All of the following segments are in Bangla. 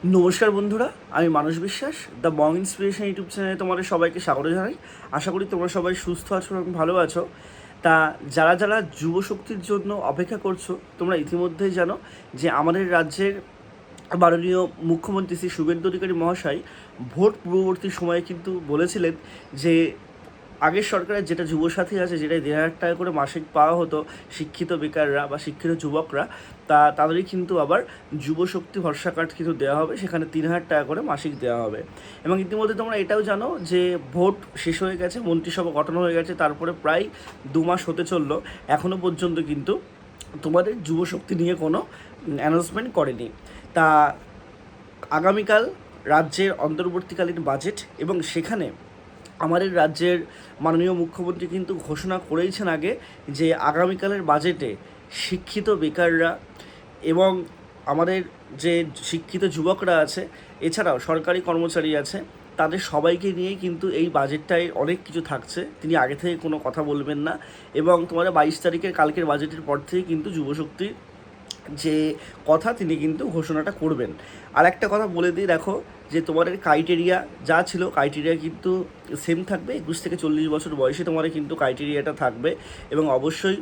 নমস্কার বন্ধুরা, আমি মানস বিশ্বাস, দ্য বং ইন্সপিরেশন ইউটিউব চ্যানেলে তোমাদের সবাইকে স্বাগত জানাই। আশা করি তোমরা সবাই সুস্থ আছো এবং ভালো আছো। তা যারা যারা যুবশক্তির জন্য অপেক্ষা করছো, তোমরা ইতিমধ্যেই জানো যে আমাদের রাজ্যের মাননীয় মুখ্যমন্ত্রী শ্রী শুভেন্দু অধিকারী মহাশয় ভোট পূর্ববর্তী সময়ে কিন্তু বলেছিলেন যে আগের সরকারের যেটা যুবসাথী আছে, যেটা 1,500 টাকা করে মাসিক পাওয়া হতো শিক্ষিত বেকাররা বা শিক্ষিত যুবকরা, তাদেরই কিন্তু আবার যুবশক্তি ভরসা কার্ড কিন্তু দেওয়া হবে, সেখানে 3,000 টাকা করে মাসিক দেওয়া হবে। এবং ইতিমধ্যে তোমরা এটাও জানো যে ভোট শেষ হয়ে গেছে, মন্ত্রিসভা গঠন হয়ে গেছে, তারপরে প্রায় 2 মাস হতে চললো, এখনও পর্যন্ত কিন্তু তোমাদের যুবশক্তি নিয়ে কোনো অ্যানাউন্সমেন্ট করেনি। তা আগামীকাল রাজ্যের অন্তর্বর্তীকালীন বাজেট, এবং সেখানে আমাদের রাজ্যের মাননীয় মুখ্যমন্ত্রী কিন্তু ঘোষণা করেইছেন আগে যে আগামীকালের বাজেটে শিক্ষিত বেকাররা এবং আমাদের যে শিক্ষিত যুবকরা আছে, এছাড়াও সরকারি কর্মচারী আছে, তাদের সবাইকে নিয়েই কিন্তু এই বাজেটটায় অনেক কিছু থাকছে। তিনি আগে থেকে কোনো কথা বলবেন না, এবং তোমাদের 22 তারিখের কালকের বাজেটের পর থেকেই কিন্তু যুবশক্তির যে কথা তিনি কিন্তু ঘোষণাটা করবেন। আর একটা কথা বলে দিই, দেখো যে তোমাদের ক্রাইটেরিয়া যা ছিল, ক্রাইটেরিয়া কিন্তু সেম থাকবে। 21 থেকে 40 বছর বয়সে তোমাদের কিন্তু ক্রাইটেরিয়াটা থাকবে। এবং অবশ্যই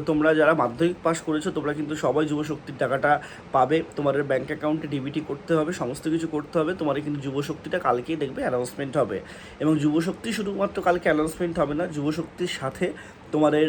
তোমরা যারা মাধ্যমিক পাস করেছো, তোমরা কিন্তু সবাই যুবশক্তির টাকাটা পাবে। তোমাদের ব্যাঙ্ক অ্যাকাউন্টে ডিবিটি করতে হবে, সমস্ত কিছু করতে হবে। তোমাদের কিন্তু যুবশক্তিটা কালকেই দেখবে অ্যানাউন্সমেন্ট হবে। এবং যুবশক্তি শুধুমাত্র কালকে অ্যানাউন্সমেন্ট হবে না, যুবশক্তির সাথে তোমাদের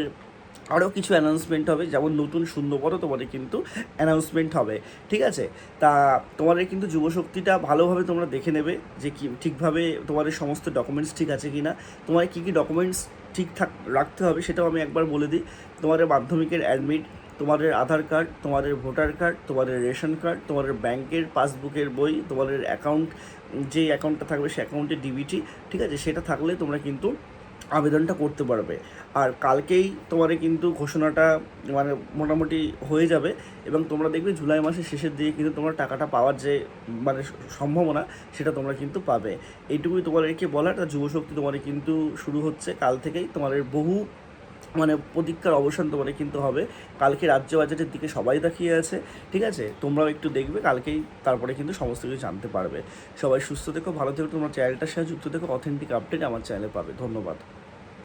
আরও কিছু অ্যানাউন্সমেন্ট হবে, যেমন নতুন শূন্যপদও তোমাদের কিন্তু অ্যানাউন্সমেন্ট হবে। ঠিক আছে? তা তোমাদের কিন্তু যুবশক্তিটা ভালোভাবে তোমরা দেখে নেবে যে কি ঠিকভাবে তোমাদের সমস্ত ডকুমেন্টস ঠিক আছে কি না। তোমার কী কী ডকুমেন্টস ঠিকঠাক রাখতে হবে সেটাও আমি একবার বলে দিই। তোমাদের মাধ্যমিকের অ্যাডমিট, তোমাদের আধার কার্ড, তোমাদের ভোটার কার্ড, তোমাদের রেশন কার্ড, তোমাদের ব্যাংকের পাসবুকের বই, তোমাদের অ্যাকাউন্ট, যে অ্যাকাউন্টটা থাকবে সে অ্যাকাউন্টে ডিবিটি, ঠিক আছে, সেটা থাকলে তোমরা কিন্তু আবেদনটা করতে পারবে। আর কালকেই তোমাদের কিন্তু ঘোষণাটা মানে মোটামুটি হয়ে যাবে, এবং তোমরা দেখবে জুলাই মাসের শেষের দিকে কিন্তু তোমরা টাকাটা পাওয়ার যে মানে সম্ভাবনা, সেটা তোমরা কিন্তু পাবে। এইটুকুই তোমাদেরকে বলার। তা যুবশক্তি তোমাদের কিন্তু শুরু হচ্ছে কাল থেকেই। তোমাদের বহু মানে প্রতীক্ষার অবসান তোমাদের কিন্তু হবে। কালকে রাজ্য বাজেটের দিকে সবাই তাকিয়ে আছে। ঠিক আছে? তোমরাও একটু দেখবে কালকেই, তারপরে কিন্তু সমস্ত কিছু জানতে পারবে। সবাই সুস্থ থেকো, ভালো থেকো, তোমার চ্যানেলটার সাথে যুক্ত থেকো। অথেন্টিক আপডেট আমার চ্যানেলে পাবে। ধন্যবাদ।